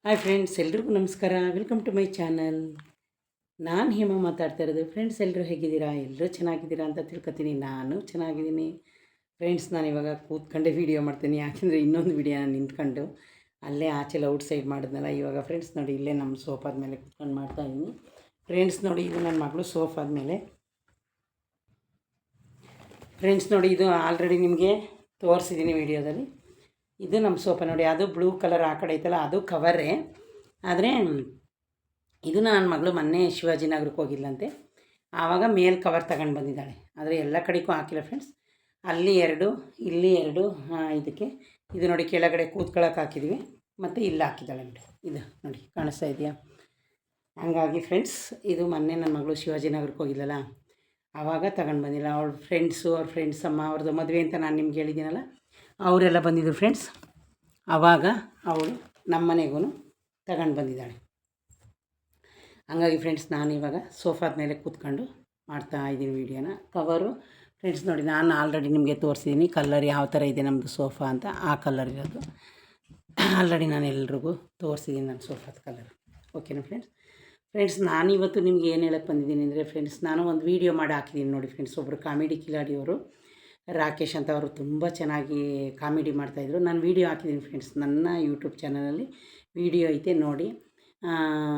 Hi friends, ಎಲ್ರಿಗೂ ನಮಸ್ಕಾರ. Welcome to my channel. ನಾನು ಹೇಮ ಮಾತಾಡ್ತಾ ಇರೋದು. ಫ್ರೆಂಡ್ಸ್, ಎಲ್ಲರೂ ಹೇಗಿದ್ದೀರಾ? ಎಲ್ಲರೂ ಚೆನ್ನಾಗಿದ್ದೀರಾ ಅಂತ ತಿಳ್ಕೊತೀನಿ. ನಾನು ಚೆನ್ನಾಗಿದ್ದೀನಿ ಫ್ರೆಂಡ್ಸ್. ನಾನು ಇವಾಗ ಕೂತ್ಕೊಂಡೆ ವೀಡಿಯೋ ಮಾಡ್ತೀನಿ. ಯಾಕೆಂದರೆ ಇನ್ನೊಂದು ವೀಡಿಯೋ ನಾನು ನಿಂತ್ಕೊಂಡು ಅಲ್ಲೇ ಆಚೆಲ್ಲ ಔಟ್ ಸೈಡ್ ಮಾಡಿದ್ನಲ್ಲ. ಇವಾಗ ಫ್ರೆಂಡ್ಸ್ ನೋಡಿ, ಇಲ್ಲೇ ನಮ್ಮ ಸೋಫಾದ ಮೇಲೆ ಕೂತ್ಕೊಂಡು ಮಾಡ್ತಾಯಿದ್ದೀನಿ. ಫ್ರೆಂಡ್ಸ್ ನೋಡಿ, ಇದು ನನ್ನ ಮಗಳು ಸೋಫಾದ ಮೇಲೆ. ಫ್ರೆಂಡ್ಸ್ ನೋಡಿ, ಇದು ಆಲ್ರೆಡಿ ನಿಮಗೆ ತೋರಿಸಿದ್ದೀನಿ ವೀಡಿಯೋದಲ್ಲಿ. ಇದು ನಮ್ಮ ಸೋಫಾ ನೋಡಿ, ಅದು ಬ್ಲೂ ಕಲರ್ ಆ ಕಡೆ ಐತಲ್ಲ, ಅದು ಕವರೇ. ಆದರೆ ಇದು ನನ್ನ ಮಗಳು ಮೊನ್ನೆ ಶಿವಾಜಿನಗರಕ್ಕೆ ಹೋಗಿಲ್ಲಂತೆ, ಆವಾಗ ಮೇಲ್ ಕವರ್ ತಗೊಂಡು ಬಂದಿದ್ದಾಳೆ. ಆದರೆ ಎಲ್ಲ ಕಡೆಗೂ ಹಾಕಿಲ್ಲ ಫ್ರೆಂಡ್ಸ್. ಅಲ್ಲಿ 2, ಇಲ್ಲಿ 2, ಇದಕ್ಕೆ ಇದು ನೋಡಿ ಕೆಳಗಡೆ ಕೂತ್ಕೊಳ್ಳೋಕೆ ಹಾಕಿದ್ವಿ, ಮತ್ತು ಇಲ್ಲಿ ಹಾಕಿದ್ದಾಳೆ ನೋಡಿ. ಇದು ನೋಡಿ ಕಾಣಿಸ್ತಾ ಇದೆಯಾ? ಹಂಗಾಗಿ ಫ್ರೆಂಡ್ಸ್, ಇದು ಮೊನ್ನೆ ನನ್ನ ಮಗಳು ಶಿವಾಜಿನಗರಕ್ಕೆ ಹೋಗಿಲ್ಲಲ್ಲ, ಆವಾಗ ತಗೊಂಡು ಬಂದಿಲ್ಲ. ಅವ್ರ ಫ್ರೆಂಡ್ಸ್ ಅಮ್ಮ ಅವ್ರದ್ದು ಮದುವೆ ಅಂತ ನಾನು ನಿಮ್ಗೆ ಹೇಳಿದ್ದೀನಲ್ಲ, ಅವರೆಲ್ಲ ಬಂದಿದ್ದರು ಫ್ರೆಂಡ್ಸ್. ಆವಾಗ ಅವಳು ನಮ್ಮ ಮನೆಗೂ ತಗೊಂಡು ಬಂದಿದ್ದಾಳೆ. ಹಂಗಾಗಿ ಫ್ರೆಂಡ್ಸ್, ನಾನಿವಾಗ ಸೋಫಾದ ಮೇಲೆ ಕೂತ್ಕೊಂಡು ಮಾಡ್ತಾಯಿದ್ದೀನಿ ವೀಡಿಯೋನ. ಕವರು ಫ್ರೆಂಡ್ಸ್ ನೋಡಿ, ನಾನು ಆಲ್ರೆಡಿ ನಿಮಗೆ ತೋರಿಸಿದ್ದೀನಿ ಕಲರ್ ಯಾವ ಥರ ಇದೆ ನಮ್ಮದು ಸೋಫಾ ಅಂತ. ಆ ಕಲರ್ ಇರೋದು ಆಲ್ರೆಡಿ ನಾನು ಎಲ್ರಿಗೂ ತೋರಿಸಿದ್ದೀನಿ, ನನ್ನ ಸೋಫಾದ ಕಲರ್. ಓಕೆನಾ ಫ್ರೆಂಡ್ಸ್, ನಾನಿವತ್ತು ನಿಮ್ಗೆ ಏನು ಹೇಳಕ್ಕೆ ಬಂದಿದ್ದೀನಿ ಅಂದರೆ ಫ್ರೆಂಡ್ಸ್, ನಾನು ಒಂದು ವೀಡಿಯೋ ಮಾಡಿ ಹಾಕಿದ್ದೀನಿ ನೋಡಿ ಫ್ರೆಂಡ್ಸ್. ಒಬ್ಬರು ಕಾಮಿಡಿ ಕಿಲಾಡಿಯವರು ರಾಕೇಶ್ ಅಂತ, ಅವರು ತುಂಬ ಚೆನ್ನಾಗಿ ಕಾಮಿಡಿ ಮಾಡ್ತಾಯಿದ್ರು. ನಾನು ವೀಡಿಯೋ ಹಾಕಿದ್ದೀನಿ ಫ್ರೆಂಡ್ಸ್, ನನ್ನ ಯೂಟ್ಯೂಬ್ ಚಾನಲಲ್ಲಿ ವೀಡಿಯೋ ಐತೆ ನೋಡಿ.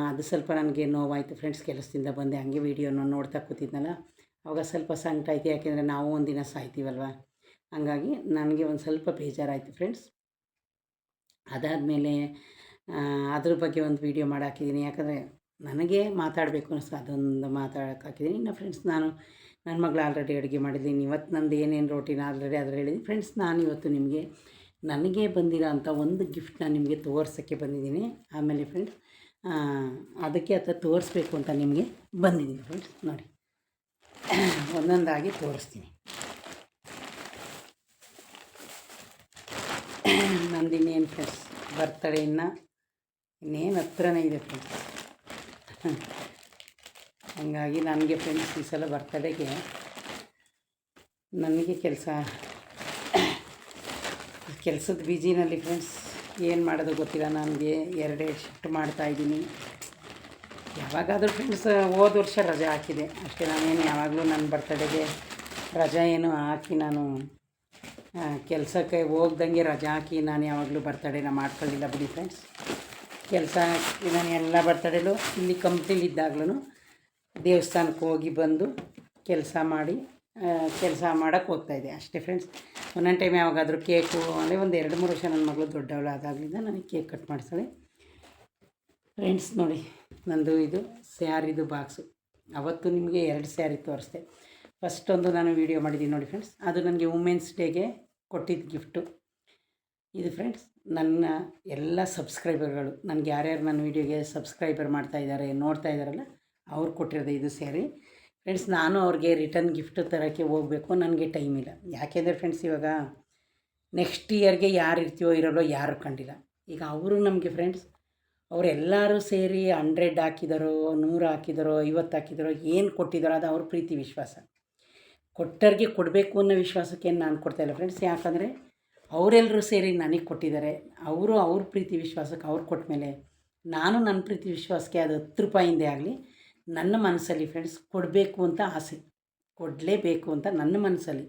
ಅದು ಸ್ವಲ್ಪ ನನಗೆ ನೋವಾಯಿತು ಫ್ರೆಂಡ್ಸ್. ಕೆಲಸದಿಂದ ಬಂದೆ, ಹಂಗೆ ವೀಡಿಯೋನ ನೋಡ್ತಾ ಕೂತಿದ್ನಲ್ಲ, ಅವಾಗ ಸ್ವಲ್ಪ ಸಂಕಟ ಆಯಿತು. ಯಾಕೆಂದರೆ ನಾವು ಒಂದಿನ ಸಾಯ್ತೀವಲ್ವ, ಹಂಗಾಗಿ ನನಗೆ ಒಂದು ಸ್ವಲ್ಪ ಬೇಜಾರಾಯಿತು ಫ್ರೆಂಡ್ಸ್. ಅದಾದಮೇಲೆ ಅದ್ರ ಬಗ್ಗೆ ಒಂದು ವೀಡಿಯೋ ಮಾಡಿ ಹಾಕಿದ್ದೀನಿ. ಯಾಕಂದರೆ ನನಗೆ ಮಾತಾಡಬೇಕು ಅನ್ನಿಸ್ತು, ಅದೊಂದು ಮಾತಾಡೋಕೆ ಹಾಕಿದ್ದೀನಿ. ಇನ್ನು ಫ್ರೆಂಡ್ಸ್, ನಾನು ನನ್ನ ಮಗಳು ಆಲ್ರೆಡಿ ಅಡುಗೆ ಮಾಡಿದ್ದೀನಿ. ಇವತ್ತು ನಂದು ಏನೇನು ರೋಟೀನ್ ಆಲ್ರೆಡಿ ಅದ್ರಲ್ಲಿ ಹೇಳಿದ್ದೀನಿ ಫ್ರೆಂಡ್ಸ್. ನಾನು ಇವತ್ತು ನಿಮಗೆ ನನಗೆ ಬಂದಿರೋ ಅಂಥ ಒಂದು ಗಿಫ್ಟ್ನ ನಿಮಗೆ ತೋರ್ಸೋಕ್ಕೆ ಬಂದಿದ್ದೀನಿ. ಆಮೇಲೆ ಫ್ರೆಂಡ್ಸ್, ಅದಕ್ಕೆ ತೋರಿಸ್ಬೇಕು ಅಂತ ನಿಮಗೆ ಬಂದಿದ್ದೀನಿ ಫ್ರೆಂಡ್ಸ್. ನೋಡಿ, ಒಂದೊಂದಾಗಿ ತೋರಿಸ್ತೀನಿ. ನಂದು ಇನ್ನೇನು ಫ್ರೆಂಡ್ಸ್, ಬರ್ತಡೇ ಇನ್ನೇನು ಹತ್ರನೇ ಇದೆ ಫ್ರೆಂಡ್ಸ್. ಹಂಗಾಗಿ ನನಗೆ ಫ್ರೆಂಡ್ಸ್ ಈ ಸಲ ಬರ್ತಡೇಗೆ ನನಗೆ ಕೆಲಸದ ಬಿಜಿನಲ್ಲಿ ಫ್ರೆಂಡ್ಸ್, ಏನು ಮಾಡೋದು ಗೊತ್ತಿಲ್ಲ. ನನಗೆ 2 ಶಿಫ್ಟ್ ಮಾಡ್ತಾಯಿದ್ದೀನಿ. ಯಾವಾಗಾದರೂ ಫ್ರೆಂಡ್ಸ್, ಹೋದ ವರ್ಷ ರಜೆ ಹಾಕಿದೆ ಅಷ್ಟೇ. ನಾನೇನು ಯಾವಾಗಲೂ ನನ್ನ ಬರ್ತಡೇಗೆ ರಜೆ ಏನು ಹಾಕಿ, ನಾನು ಕೆಲಸಕ್ಕೆ ಹೋಗ್ದಂಗೆ ರಜೆ ಹಾಕಿ ನಾನು ಯಾವಾಗಲೂ ಬರ್ತಡೇನ ಮಾಡ್ಕೊಳ್ಳಿಲ್ಲ ಬಿಡಿ ಫ್ರೆಂಡ್ಸ್. ನಾನು ಎಲ್ಲ ಬರ್ತಡೇಲೂ ಇಲ್ಲಿ ಕಂಪ್ನಿಲಿದ್ದಾಗ್ಲೂ ದೇವಸ್ಥಾನಕ್ಕೆ ಹೋಗಿ ಬಂದು ಕೆಲಸ ಮಾಡೋಕ್ಕೆ ಹೋಗ್ತಾಯಿದ್ದೆ ಅಷ್ಟೇ ಫ್ರೆಂಡ್ಸ್. ಒಂದೊಂದು ಟೈಮ್ ಯಾವಾಗಾದರೂ ಕೇಕು, ಅಂದರೆ ಒಂದು 2-3 ವರ್ಷ ನನ್ನ ಮಗಳು ದೊಡ್ಡವಳು ಆದಾಗಲಿಂದ ನನಗೆ ಕೇಕ್ ಕಟ್ ಮಾಡಿಸ್ತಾಳೆ ಫ್ರೆಂಡ್ಸ್. ನೋಡಿ, ನಂದು ಇದು ಸ್ಯಾರಿದು ಬಾಕ್ಸು. ಅವತ್ತು ನಿಮಗೆ 2 ಸ್ಯಾರಿ ತೋರಿಸ್ದೆ. ಫಸ್ಟೊಂದು ನಾನು ವೀಡಿಯೋ ಮಾಡಿದ್ದೀನಿ ನೋಡಿ ಫ್ರೆಂಡ್ಸ್, ಅದು ನನಗೆ ವುಮೆನ್ಸ್ ಡೇಗೆ ಕೊಟ್ಟಿದ್ದು ಗಿಫ್ಟು. ಇದು ಫ್ರೆಂಡ್ಸ್, ನನ್ನ ಎಲ್ಲ ಸಬ್ಸ್ಕ್ರೈಬರ್ಗಳು, ನನಗೆ ಯಾರ್ಯಾರು ನನ್ನ ವೀಡಿಯೋಗೆ ಸಬ್ಸ್ಕ್ರೈಬರ್ ಮಾಡ್ತಾಯಿದ್ದಾರೆ, ನೋಡ್ತಾ ಇದ್ದಾರಲ್ಲ, ಅವ್ರು ಕೊಟ್ಟಿರೋದು ಇದು ಸ್ಯಾರಿ ಫ್ರೆಂಡ್ಸ್. ನಾನು ಅವ್ರಿಗೆ ರಿಟರ್ನ್ ಗಿಫ್ಟ್ ತರೋಕ್ಕೆ ಹೋಗಬೇಕು, ನನಗೆ ಟೈಮ್ ಇಲ್ಲ. ಯಾಕೆಂದರೆ ಫ್ರೆಂಡ್ಸ್, ಇವಾಗ ನೆಕ್ಸ್ಟ್ ಇಯರ್ಗೆ ಯಾರು ಇರ್ತೀವೋ ಇರೋಲ್ಲೋ ಯಾರು ಕಂಡಿಲ್ಲ. ಈಗ ಅವರು ನಮಗೆ ಫ್ರೆಂಡ್ಸ್, ಅವರೆಲ್ಲರೂ ಸೇರಿ 100 ಹಾಕಿದಾರೋ, 100 ಹಾಕಿದಾರೋ, 50 ಹಾಕಿದಾರೋ, ಏನು ಕೊಟ್ಟಿದ್ದಾರೋ ಅದು ಅವ್ರ ಪ್ರೀತಿ ವಿಶ್ವಾಸ. ಕೊಟ್ಟವ್ರಿಗೆ ಕೊಡಬೇಕು ಅನ್ನೋ ವಿಶ್ವಾಸಕ್ಕೆ ನಾನು ಕೊಡ್ತಾಯಿಲ್ಲ ಫ್ರೆಂಡ್ಸ್. ಯಾಕಂದರೆ ಅವರೆಲ್ಲರೂ ಸೇರಿ ನನಗೆ ಕೊಟ್ಟಿದ್ದಾರೆ. ಅವ್ರ ಪ್ರೀತಿ ವಿಶ್ವಾಸಕ್ಕೆ ಅವ್ರು ಕೊಟ್ಟ ಮೇಲೆ ನಾನು ನನ್ನ ಪ್ರೀತಿ ವಿಶ್ವಾಸಕ್ಕೆ ಅದು 10 ರೂಪಾಯಿಂದೇ ಆಗಲಿ ನನ್ನ ಮನಸ್ಸಲ್ಲಿ ಫ್ರೆಂಡ್ಸ್ ಕೊಡಬೇಕು ಅಂತ ಆಸೆ, ಕೊಡಲೇಬೇಕು ಅಂತ ನನ್ನ ಮನಸ್ಸಲ್ಲಿ.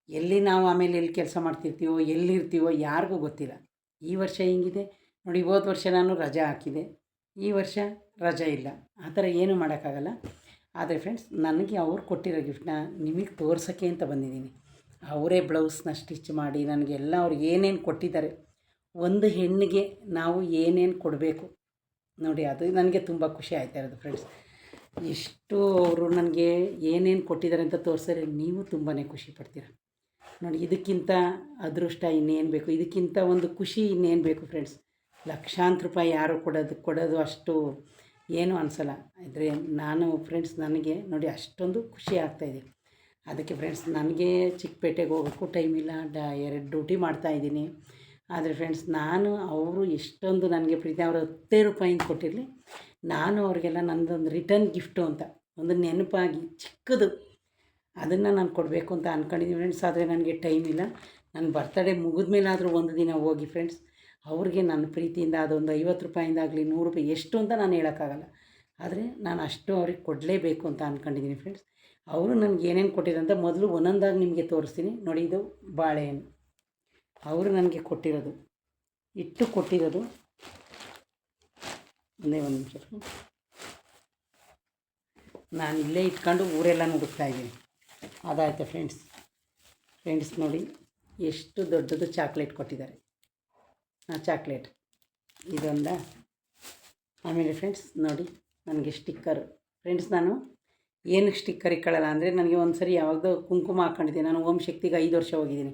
ಎಲ್ಲಿ ನಾವು ಆಮೇಲೆ ಎಲ್ಲಿ ಕೆಲಸ ಮಾಡ್ತಿರ್ತೀವೋ, ಎಲ್ಲಿರ್ತೀವೋ ಯಾರಿಗೂ ಗೊತ್ತಿಲ್ಲ. ಈ ವರ್ಷ ಹಿಂಗಿದೆ ನೋಡಿ, ಹೋದ ವರ್ಷ ನಾನು ರಜೆ ಹಾಕಿದೆ, ಈ ವರ್ಷ ರಜೆ ಇಲ್ಲ. ಆ ಥರ ಏನೂ ಮಾಡೋಕ್ಕಾಗಲ್ಲ. ಆದರೆ ಫ್ರೆಂಡ್ಸ್, ನನಗೆ ಅವ್ರು ಕೊಟ್ಟಿರೋ ಗಿಫ್ಟನ್ನ ನಿಮಗೆ ತೋರ್ಸೋಕ್ಕೆ ಅಂತ ಬಂದಿದ್ದೀನಿ. ಅವರೇ ಬ್ಲೌಸ್ನ ಸ್ಟಿಚ್ ಮಾಡಿ ನನಗೆಲ್ಲ ಅವ್ರಿಗೆ ಏನೇನು ಕೊಟ್ಟಿದ್ದಾರೆ, ಒಂದು ಹೆಣ್ಣಿಗೆ ನಾವು ಏನೇನು ಕೊಡಬೇಕು ನೋಡಿ, ಅದು ನನಗೆ ತುಂಬ ಖುಷಿ ಆಯ್ತಾ ಇರೋದು ಫ್ರೆಂಡ್ಸ್. ಎಷ್ಟು ಅವರು ನನಗೆ ಏನೇನು ಕೊಟ್ಟಿದ್ದಾರೆ ಅಂತ ತೋರಿಸಿದ್ರೆ ನೀವು ತುಂಬಾ ಖುಷಿ ಪಡ್ತೀರ ನೋಡಿ. ಇದಕ್ಕಿಂತ ಅದೃಷ್ಟ ಇನ್ನೇನು ಬೇಕು, ಇದಕ್ಕಿಂತ ಒಂದು ಖುಷಿ ಇನ್ನೇನು ಬೇಕು ಫ್ರೆಂಡ್ಸ್. ಲಕ್ಷಾಂತರ ರೂಪಾಯಿ ಯಾರು ಕೊಡೋದು ಅಷ್ಟು ಏನೂ ಅನಿಸಲ್ಲ. ಆದರೆ ನಾನು ಫ್ರೆಂಡ್ಸ್, ನನಗೆ ನೋಡಿ ಅಷ್ಟೊಂದು ಖುಷಿ ಆಗ್ತಾಯಿದೆ. ಅದಕ್ಕೆ ಫ್ರೆಂಡ್ಸ್, ನನಗೆ ಚಿಕ್ಕಪೇಟೆಗೆ ಹೋಗೋಕ್ಕೂ ಟೈಮ್ ಇಲ್ಲ, 2 ಡ್ಯೂಟಿ ಮಾಡ್ತಾಯಿದ್ದೀನಿ. ಆದರೆ ಫ್ರೆಂಡ್ಸ್, ಅವರು ಎಷ್ಟೊಂದು ನನಗೆ ಪ್ರೀತಿ, ಅವರು 10 ರೂಪಾಯಿಂದ ಕೊಟ್ಟಿರಲಿ, ನಾನು ಅವ್ರಿಗೆಲ್ಲ ನನ್ನದೊಂದು ರಿಟರ್ನ್ ಗಿಫ್ಟು ಅಂತ ಒಂದು ನೆನಪಾಗಿ ಚಿಕ್ಕದು ಅದನ್ನು ನಾನು ಕೊಡಬೇಕು ಅಂತ ಅಂದ್ಕೊಂಡಿದ್ದೀನಿ ಫ್ರೆಂಡ್ಸ್. ಆದರೆ ನನಗೆ ಟೈಮ್ ಇಲ್ಲ. ನನ್ನ ಬರ್ತಡೇ ಮುಗಿದ ಮೇಲಾದರೂ ಒಂದು ದಿನ ಹೋಗಿ ಫ್ರೆಂಡ್ಸ್, ಅವ್ರಿಗೆ ನನ್ನ ಪ್ರೀತಿಯಿಂದ ಅದೊಂದು 50 ರೂಪಾಯಿಂದಾಗಲಿ 100 ರೂಪಾಯಿ ಎಷ್ಟು ಅಂತ ನಾನು ಹೇಳೋಕ್ಕಾಗಲ್ಲ. ಆದರೆ ನಾನು ಅಷ್ಟು ಅವ್ರಿಗೆ ಕೊಡಲೇಬೇಕು ಅಂತ ಅಂದ್ಕೊಂಡಿದ್ದೀನಿ ಫ್ರೆಂಡ್ಸ್. ಅವರು ನನಗೆ ಏನೇನು ಕೊಟ್ಟಿರೋಂತ ಮೊದಲು ಒಂದೊಂದಾಗಿ ನಿಮಗೆ ತೋರಿಸ್ತೀನಿ ನೋಡಿ. ಇದು ಬಾಳೆಹಣ್ಣು ಅವರು ನನಗೆ ಕೊಟ್ಟಿರೋದು, ಇಟ್ಟು ಕೊಟ್ಟಿರೋದು. ಒಂದೇ ಒಂದು ನಿಮಿಷ, ನಾನು ಇಲ್ಲೇ ಇಟ್ಕೊಂಡು ಊರೆಲ್ಲ ಹುಡುಕ್ತಾಯಿದ್ದೀನಿ. ಅದಾಯ್ತು ಫ್ರೆಂಡ್ಸ್ ನೋಡಿ ಎಷ್ಟು ದೊಡ್ಡದು ಚಾಕ್ಲೇಟ್ ಕೊಟ್ಟಿದ್ದಾರೆ. ಚಾಕ್ಲೇಟ್ ಇದೊಂದ. ಆಮೇಲೆ ಫ್ರೆಂಡ್ಸ್ ನೋಡಿ ನನಗೆ ಸ್ಟಿಕ್ಕರು. ಫ್ರೆಂಡ್ಸ್ ನಾನು ಏನಕ್ಕೆ ಸ್ಟಿಕ್ಕರ್ ಇಕ್ಕೊಳ್ಳಲ್ಲ ಅಂದರೆ, ನನಗೆ ಒಂದು ಸರಿ ಯಾವಾಗಲೂ ಕುಂಕುಮ ಹಾಕ್ಕೊಂಡಿದ್ದೆ. ನಾನು ಓಂ ಶಕ್ತಿಗೆ 5 ವರ್ಷ ಹೋಗಿದ್ದೀನಿ.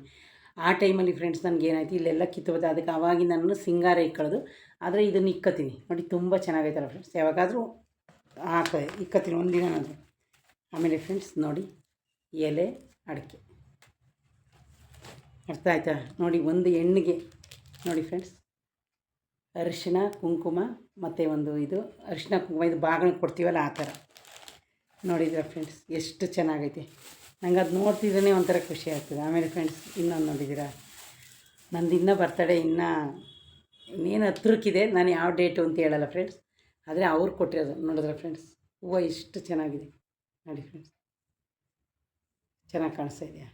ಆ ಟೈಮಲ್ಲಿ ಫ್ರೆಂಡ್ಸ್ ನನಗೇನಾಯ್ತು, ಇಲ್ಲೆಲ್ಲ ಕಿತ್ತೋದು. ಅದಕ್ಕೆ ಆವಾಗಿಂದ ನಾನು ಸಿಂಗಾರ ಇಕ್ಕೊಳ್ಳೋದು. ಆದರೆ ಇದನ್ನು ಇಕ್ಕತ್ತೀನಿ ನೋಡಿ, ತುಂಬ ಚೆನ್ನಾಗೈತಲ್ಲ ಫ್ರೆಂಡ್ಸ್. ಯಾವಾಗಾದರೂ ಇಕ್ಕತ್ತೀನಿ ಒಂದಿನ ನಾನು. ಆಮೇಲೆ ಫ್ರೆಂಡ್ಸ್ ನೋಡಿ ಎಲೆ ಅಡಿಕೆ, ಅರ್ಥ ಆಯ್ತಾ ನೋಡಿ. ಒಂದು ಹೆಣ್ಣಿಗೆ ನೋಡಿ ಫ್ರೆಂಡ್ಸ್ ಅರಿಶಿನ ಕುಂಕುಮ ಮತ್ತು ಒಂದು ಇದು ಅರಿಶಿನ ಕುಂಕುಮ, ಇದು ಬಾಗಿಲು ಕೊಡ್ತೀವಲ್ಲ ಆ ಥರ. ನೋಡಿದ್ರೆ ಫ್ರೆಂಡ್ಸ್ ಎಷ್ಟು ಚೆನ್ನಾಗೈತೆ. ನಂಗೆ ಅದು ನೋಡ್ತಿದ್ರೇ ಒಂಥರ ಖುಷಿ ಆಗ್ತದೆ. ಆಮೇಲೆ ಫ್ರೆಂಡ್ಸ್ ಇನ್ನೊಂದು ನೋಡಿದ್ದೀರಾ, ನಂದು ಇನ್ನೂ ಬರ್ತಡೇ ಇನ್ನೇನು ಹತ್ರಕ್ಕಿದೆ. ನಾನು ಯಾವ ಡೇಟು ಅಂತ ಹೇಳಲ್ಲ ಫ್ರೆಂಡ್ಸ್, ಆದರೆ ಅವ್ರು ಕೊಟ್ಟಿರೋದು ನೋಡಿದ್ರೆ ಫ್ರೆಂಡ್ಸ್. ಹೂವು ಎಷ್ಟು ಚೆನ್ನಾಗಿದೆ ನೋಡಿ ಫ್ರೆಂಡ್ಸ್, ಚೆನ್ನಾಗಿ ಕಾಣಿಸ್ತಾ ಇದೆಯಾ?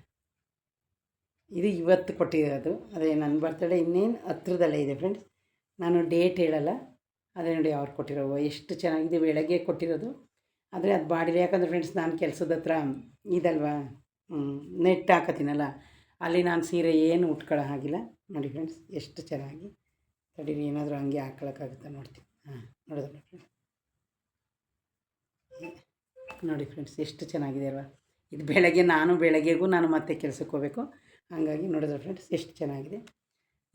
ಇದು ಇವತ್ತು ಕೊಟ್ಟಿರೋದು. ಅದೇ ನನ್ನ ಬರ್ತಡೇ ಇನ್ನೇನು ಹತ್ರದಲ್ಲೇ ಇದೆ ಫ್ರೆಂಡ್ಸ್. ನಾನು ಡೇಟ್ ಹೇಳಲ್ಲ. ಅದೇ ನೋಡಿ ಅವ್ರು ಕೊಟ್ಟಿರೋ ಎಷ್ಟು ಚೆನ್ನಾಗಿದೆ. ಬೆಳಗ್ಗೆ ಕೊಟ್ಟಿರೋದು, ಆದರೆ ಅದು ಬಾಡಿಲ್ಲ. ಯಾಕಂದರೆ ಫ್ರೆಂಡ್ಸ್ ನಾನು ಕೆಲಸದ ಹತ್ರ ಇದಲ್ವಾ, ನೆಟ್ ಹಾಕತ್ತೀನಲ್ಲ, ಅಲ್ಲಿ ನಾನು ಸೀರೆ ಏನು ಉಟ್ಕೊಳ್ಳೋ ಹಾಗಿಲ್ಲ. ನೋಡಿ ಫ್ರೆಂಡ್ಸ್ ಎಷ್ಟು ಚೆನ್ನಾಗಿ. ತಡೀರಿ ಏನಾದರೂ ಹಂಗೆ ಹಾಕ್ಕೊಳ್ಳೋಕ್ಕಾಗುತ್ತಾ ನೋಡ್ತೀನಿ. ನೋಡಿದ್ರೆ ಫ್ರೆಂಡ್ಸ್ ನೋಡಿ ಫ್ರೆಂಡ್ಸ್ ಎಷ್ಟು ಚೆನ್ನಾಗಿದೆ ಅಲ್ವಾ? ಇದು ಬೆಳಗ್ಗೆಗೂ ನಾನು ಮತ್ತೆ ಕೆಲಸಕ್ಕೆ ಹೋಗಬೇಕು. ಹಾಗಾಗಿ ನೋಡಿದ್ರೆ ಫ್ರೆಂಡ್ಸ್ ಎಷ್ಟು ಚೆನ್ನಾಗಿದೆ.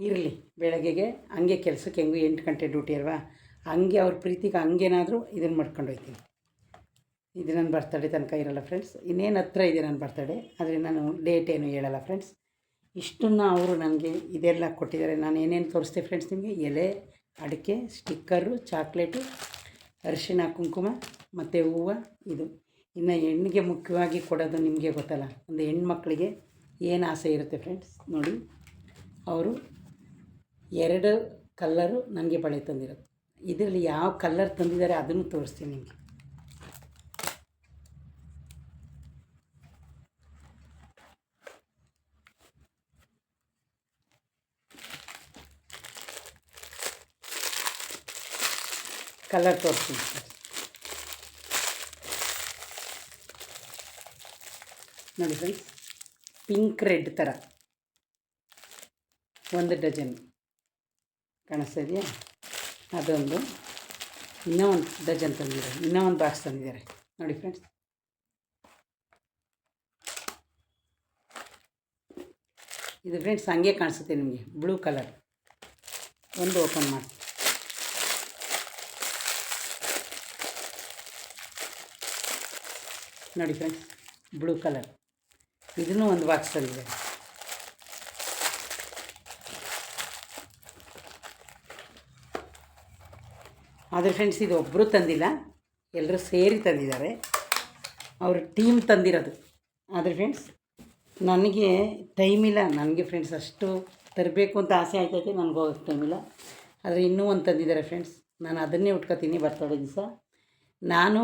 ಇರಲಿ, ಬೆಳಗ್ಗೆಗೆ ಹಂಗೆ ಕೆಲಸಕ್ಕೆ ಹೆಂಗೂ 8 ಗಂಟೆ ಡ್ಯೂಟಿ ಅಲ್ವಾ, ಹಂಗೆ ಅವ್ರ ಪ್ರೀತಿಗೆ ಹಂಗೇನಾದರೂ ಇದನ್ನು ಮಾಡ್ಕೊಂಡು ಹೋಗ್ತೀನಿ. ಇದು ನನ್ನ ಬರ್ತಡೇ ತನಕ ಇರೋಲ್ಲ ಫ್ರೆಂಡ್ಸ್. ಇನ್ನೇನು ಹತ್ರ ಇದೆ ನನ್ನ ಬರ್ತಡೇ, ಆದರೆ ನಾನು ಡೇಟ್ ಏನು ಹೇಳಲ್ಲ ಫ್ರೆಂಡ್ಸ್. ಇಷ್ಟನ್ನು ಅವರು ನನಗೆ ಇದೆಲ್ಲ ಕೊಟ್ಟಿದ್ದಾರೆ. ನಾನು ಏನೇನು ತೋರಿಸ್ತೆ ಫ್ರೆಂಡ್ಸ್ ನಿಮಗೆ, ಎಲೆ ಅಡಿಕೆ, ಸ್ಟಿಕ್ಕರು, ಚಾಕ್ಲೇಟು, ಅರಿಶಿನ ಕುಂಕುಮ ಮತ್ತು ಹೂವು. ಇದು ಇನ್ನು ಹೆಣ್ಣಿಗೆ ಮುಖ್ಯವಾಗಿ ಕೊಡೋದು ನಿಮಗೆ ಗೊತ್ತಲ್ಲ, ಒಂದು ಹೆಣ್ಮಕ್ಳಿಗೆ ಏನು ಆಸೆ ಇರುತ್ತೆ ಫ್ರೆಂಡ್ಸ್. ನೋಡಿ ಅವರು 2 ಕಲ್ಲರು ನನಗೆ ಬಳೆ ತಂದಿರೋದು. ಇದರಲ್ಲಿ ಯಾವ ಕಲ್ಲರ್ ತಂದಿದ್ದಾರೆ ಅದನ್ನು ತೋರಿಸ್ತೀನಿ ನಿಮಗೆ. ಕಲರ್ ತೋರಿಸ್ತೀನಿ ನೋಡಿ ಫ್ರೆಂಡ್ಸ್. ಪಿಂಕ್ ರೆಡ್ ಥರ 1 ಡಜನ್ ಕಾಣಿಸ್ತಾ ಇದೆಯಾ? ಅದೊಂದು. ಇನ್ನೂ 1 ಡಜನ್ ತಂದಿದ್ದಾರೆ, ಇನ್ನೂ 1 ಬಾಕ್ಸ್ ತಂದಿದ್ದಾರೆ ನೋಡಿ ಫ್ರೆಂಡ್ಸ್. ಇದು ಫ್ರೆಂಡ್ಸ್ ಹಂಗೆ ಕಾಣಿಸುತ್ತೆ ನಿಮಗೆ, ಬ್ಲೂ ಕಲರ್. ಒಂದು ಓಪನ್ ಮಾಡಿ ನೋಡಿ ಫ್ರೆಂಡ್ಸ್, ಬ್ಲೂ ಕಲರ್. ಇದನ್ನು 1 ಬಾಕ್ಸ್ ತಂದಿದ್ದಾರೆ. ಆದರೆ ಫ್ರೆಂಡ್ಸ್ ಇದು ಒಬ್ಬರು ತಂದಿಲ್ಲ, ಎಲ್ಲರೂ ಸೇರಿ ತಂದಿದ್ದಾರೆ. ಅವ್ರ ಟೀಮ್ ತಂದಿರೋದು. ಆದರೆ ಫ್ರೆಂಡ್ಸ್ ನನಗೆ ಟೈಮಿಲ್ಲ. ನನಗೆ ಫ್ರೆಂಡ್ಸ್ ಅಷ್ಟು ತರಬೇಕು ಅಂತ ಆಸೆ ಆಯ್ತೈತೆ, ನನಗೆ ಹೋಗೋಕ್ಕೆ ಟೈಮಿಲ್ಲ. ಆದರೆ ಇನ್ನೂ 1 ತಂದಿದ್ದಾರೆ ಫ್ರೆಂಡ್ಸ್. ನಾನು ಅದನ್ನೇ ಉಟ್ಕೊತೀನಿ ಬರ್ತಡೇ ದಿವಸ. ನಾನು